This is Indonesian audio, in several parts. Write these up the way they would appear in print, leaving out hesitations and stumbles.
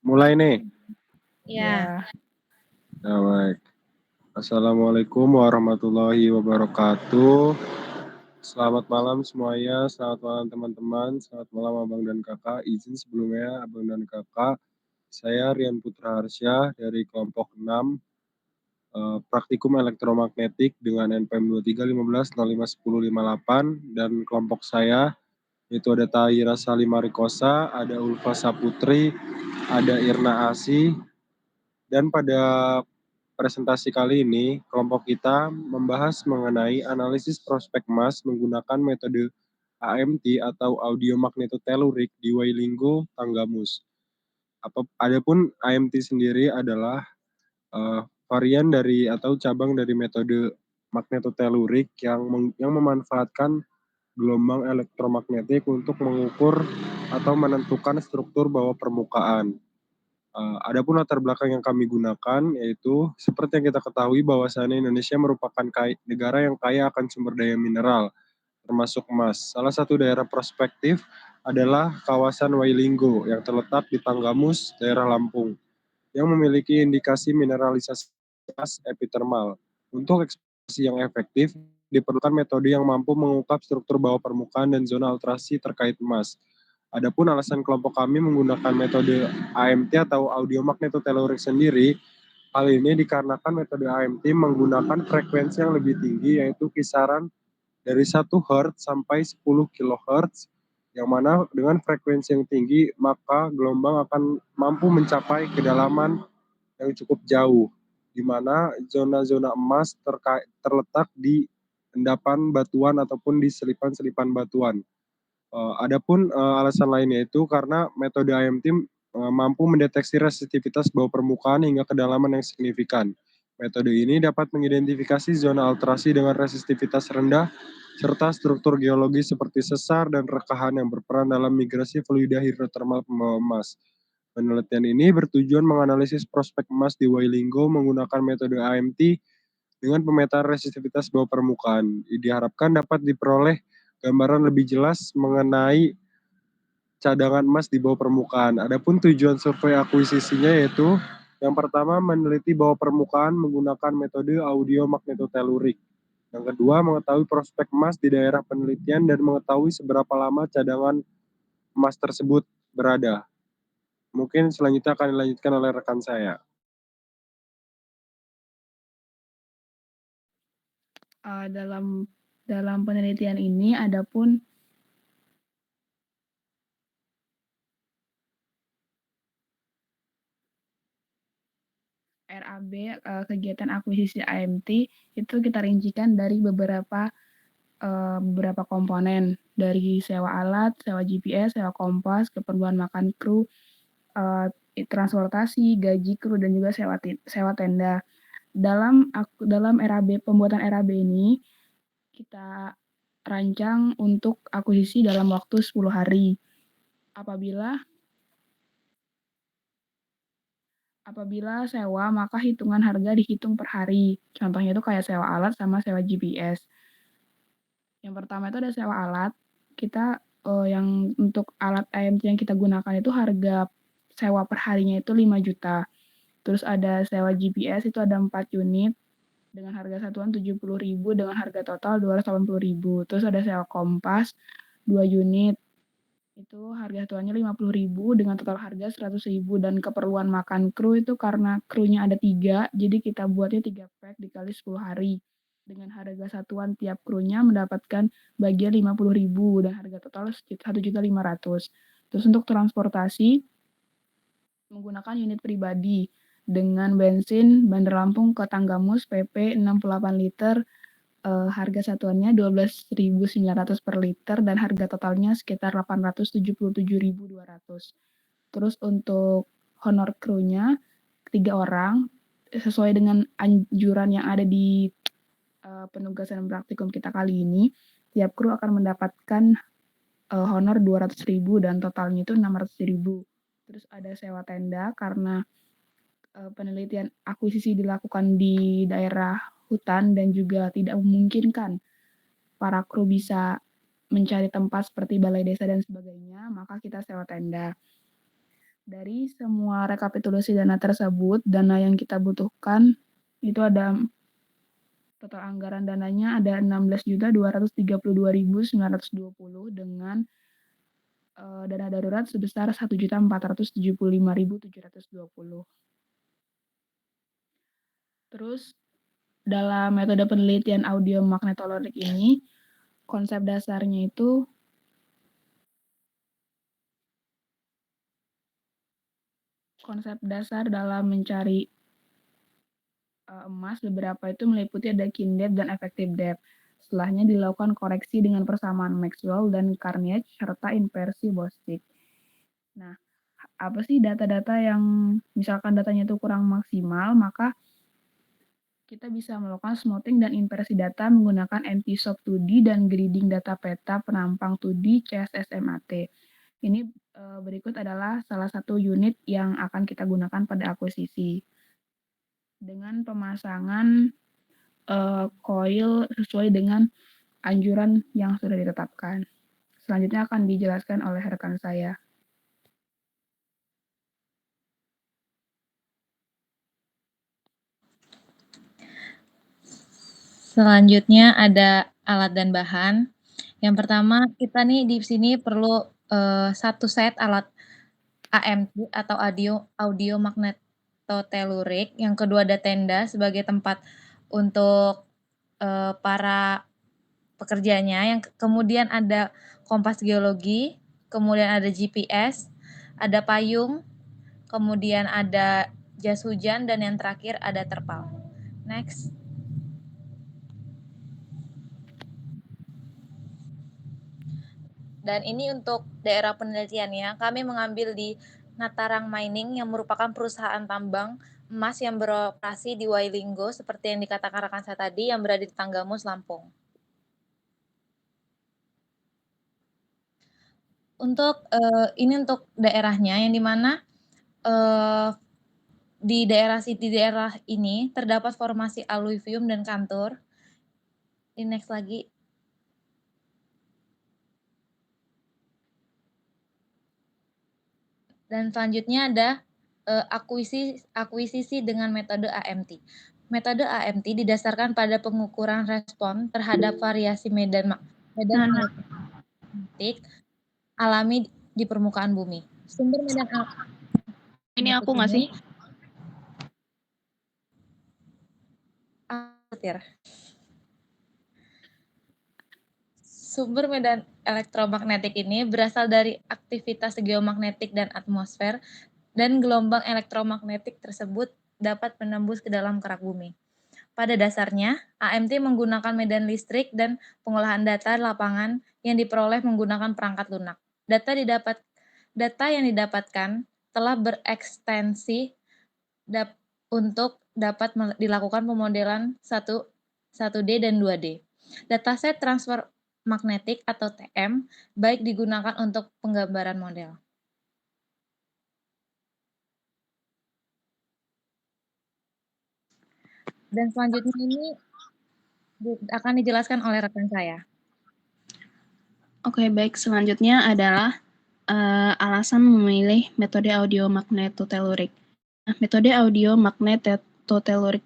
Mulai nih. Ya. Ya, baik. Assalamualaikum warahmatullahi wabarakatuh. Selamat malam semuanya, selamat malam teman-teman, selamat malam abang dan kakak. Izin sebelumnya abang dan kakak, saya Rian Putra Harsya dari kelompok 6 Praktikum Elektromagnetik dengan NPM 2315051058 dan kelompok saya itu ada Tahira Salimah-Rikosa, ada Ulfa Saputri, ada Irna Asih, dan pada presentasi kali ini, kelompok kita membahas mengenai analisis prospek emas menggunakan metode AMT atau audio magnetotelurik di Wailingo, Tanggamus. Adapun AMT sendiri adalah varian dari atau cabang dari metode magnetotelurik yang memanfaatkan gelombang elektromagnetik untuk mengukur atau menentukan struktur bawah permukaan. Adapun latar belakang yang kami gunakan yaitu seperti yang kita ketahui bahwasannya Indonesia merupakan negara yang kaya akan sumber daya mineral, termasuk emas. Salah satu daerah prospektif adalah kawasan Wailinggo yang terletak di Tanggamus, daerah Lampung, yang memiliki indikasi mineralisasi emas epithermal. Untuk eksplorasi yang efektif, diperlukan metode yang mampu mengungkap struktur bawah permukaan dan zona alterasi terkait emas. Adapun alasan kelompok kami menggunakan metode AMT atau audio magnetotelurik sendiri, hal ini dikarenakan metode AMT menggunakan frekuensi yang lebih tinggi, yaitu kisaran dari 1 Hz sampai 10 kHz, yang mana dengan frekuensi yang tinggi, maka gelombang akan mampu mencapai kedalaman yang cukup jauh, di mana zona-zona emas terletak di endapan batuan ataupun di selipan-selipan batuan. Adapun alasan lainnya itu karena metode IMT mampu mendeteksi resistivitas bawah permukaan hingga kedalaman yang signifikan. Metode ini dapat mengidentifikasi zona alterasi dengan resistivitas rendah serta struktur geologis seperti sesar dan rekahan yang berperan dalam migrasi fluida hidrotermal pembawa emas. Penelitian ini bertujuan menganalisis prospek emas di Wailingo menggunakan metode AMT dengan pemetaan resistivitas bawah permukaan. Diharapkan dapat diperoleh gambaran lebih jelas mengenai cadangan emas di bawah permukaan. Adapun tujuan survei akuisisinya yaitu yang pertama meneliti bawah permukaan menggunakan metode audio magnetotelurik. Yang kedua mengetahui prospek emas di daerah penelitian dan mengetahui seberapa lama cadangan emas tersebut berada. Mungkin selanjutnya akan dilanjutkan oleh rekan saya. Dalam penelitian ini adapun RAB, kegiatan akuisisi AMT itu kita rincikan dari beberapa komponen, dari sewa alat, sewa GPS, sewa kompas, keperluan makan kru, transportasi, gaji kru, dan juga sewa tenda. Dalam RAB, pembuatan RAB ini kita rancang untuk akuisisi dalam waktu 10 hari. Apabila sewa, maka hitungan harga dihitung per hari. Contohnya itu kayak sewa alat sama sewa GPS. Yang pertama itu ada sewa alat. Kita yang untuk alat IMT yang kita gunakan itu harga sewa per harinya itu 5 juta. Terus ada sewa GPS itu ada 4 unit dengan harga satuan 70.000 dengan harga total 280.000. Terus ada sewa kompas 2 unit itu harga satuannya 50.000 dengan total harga 100.000, dan keperluan makan kru itu karena krunya ada 3, jadi kita buatnya 3 pack dikali 10 hari. Dengan harga satuan tiap krunya mendapatkan bagian 50.000 dan harga total 1.500.000. Terus untuk transportasi menggunakan unit pribadi dengan bensin Bandar Lampung ke Tanggamus PP 68 liter, harga satuannya 12.900 per liter dan harga totalnya sekitar 877.200. Terus untuk honor krunya 3 orang sesuai dengan anjuran yang ada di penugasan praktikum kita kali ini, tiap kru akan mendapatkan honor 200.000 dan totalnya itu 600.000. Terus ada sewa tenda karena penelitian akuisisi dilakukan di daerah hutan dan juga tidak memungkinkan para kru bisa mencari tempat seperti balai desa dan sebagainya, maka kita sewa tenda. Dari semua rekapitulasi dana tersebut, dana yang kita butuhkan itu ada total anggaran dananya ada 16.232.920 dengan dana darurat sebesar 1.475.720. Terus dalam metode penelitian audio magnetolorik ini konsep dasarnya itu konsep dasar dalam mencari emas beberapa itu meliputi ada keen depth dan effective depth. Setelahnya dilakukan koreksi dengan persamaan Maxwell dan Carnage serta inversi Bostic. Nah, apa sih data-data yang misalkan datanya itu kurang maksimal, maka kita bisa melakukan smoothing dan inversi data menggunakan NT-SOP 2D dan grading data peta penampang 2D CSSMAT. Ini berikut adalah salah satu unit yang akan kita gunakan pada akuisisi. Dengan pemasangan coil sesuai dengan anjuran yang sudah ditetapkan. Selanjutnya akan dijelaskan oleh rekan saya. Selanjutnya ada alat dan bahan. Yang pertama kita nih di sini perlu satu set alat AMT atau audio magnetotelurik. Yang kedua ada tenda sebagai tempat untuk para pekerjanya. Yang kemudian ada kompas geologi, kemudian ada GPS, ada payung, kemudian ada jas hujan, dan yang terakhir ada terpal. Next. Dan ini untuk daerah penelitiannya, kami mengambil di Natarang Mining yang merupakan perusahaan tambang emas yang beroperasi di Wailinggo seperti yang dikatakan rekan saya tadi yang berada di Tanggamus, Lampung. Untuk ini untuk daerahnya yang dimana di daerah ini terdapat formasi aluvium dan kantur. Di next lagi. Dan selanjutnya ada akuisisi dengan metode AMT. Metode AMT didasarkan pada pengukuran respon terhadap variasi medan magnetik alami di permukaan bumi. Sumber medan ini aku nggak sih? Sumber medan elektromagnetik ini berasal dari aktivitas geomagnetik dan atmosfer, dan gelombang elektromagnetik tersebut dapat menembus ke dalam kerak bumi. Pada dasarnya, AMT menggunakan medan listrik dan pengolahan data lapangan yang diperoleh menggunakan perangkat lunak. Data yang didapatkan telah berekstensi untuk dapat dilakukan pemodelan 1D dan 2D. Dataset transfer magnetik atau TM baik digunakan untuk penggambaran model. Dan selanjutnya ini akan dijelaskan oleh rekan saya. Oke, baik. Selanjutnya adalah alasan memilih metode audio magnetotelurik. Nah, metode audio magnetotelurik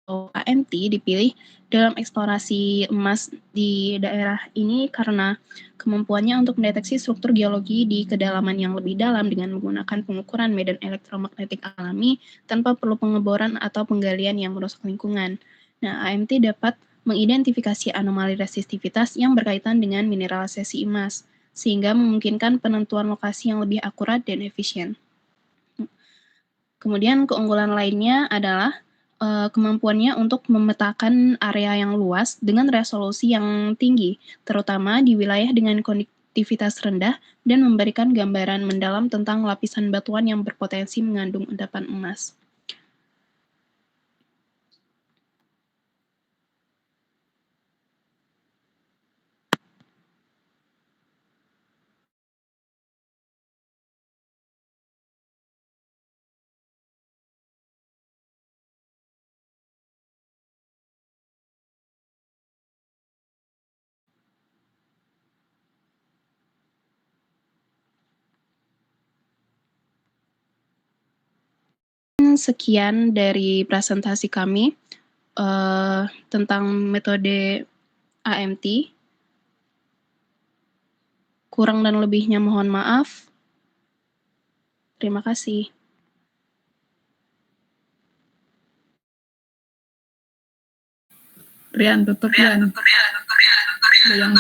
atau AMT dipilih dalam eksplorasi emas di daerah ini karena kemampuannya untuk mendeteksi struktur geologi di kedalaman yang lebih dalam dengan menggunakan pengukuran medan elektromagnetik alami tanpa perlu pengeboran atau penggalian yang merusak lingkungan. Nah, AMT dapat mengidentifikasi anomali resistivitas yang berkaitan dengan mineralisasi emas, sehingga memungkinkan penentuan lokasi yang lebih akurat dan efisien. Kemudian keunggulan lainnya adalah kemampuannya untuk memetakan area yang luas dengan resolusi yang tinggi, terutama di wilayah dengan konduktivitas rendah, dan memberikan gambaran mendalam tentang lapisan batuan yang berpotensi mengandung endapan emas. Mungkin sekian dari presentasi kami tentang metode AMT. Kurang dan lebihnya mohon maaf. Terima kasih. Rian, tutup Rian. Yang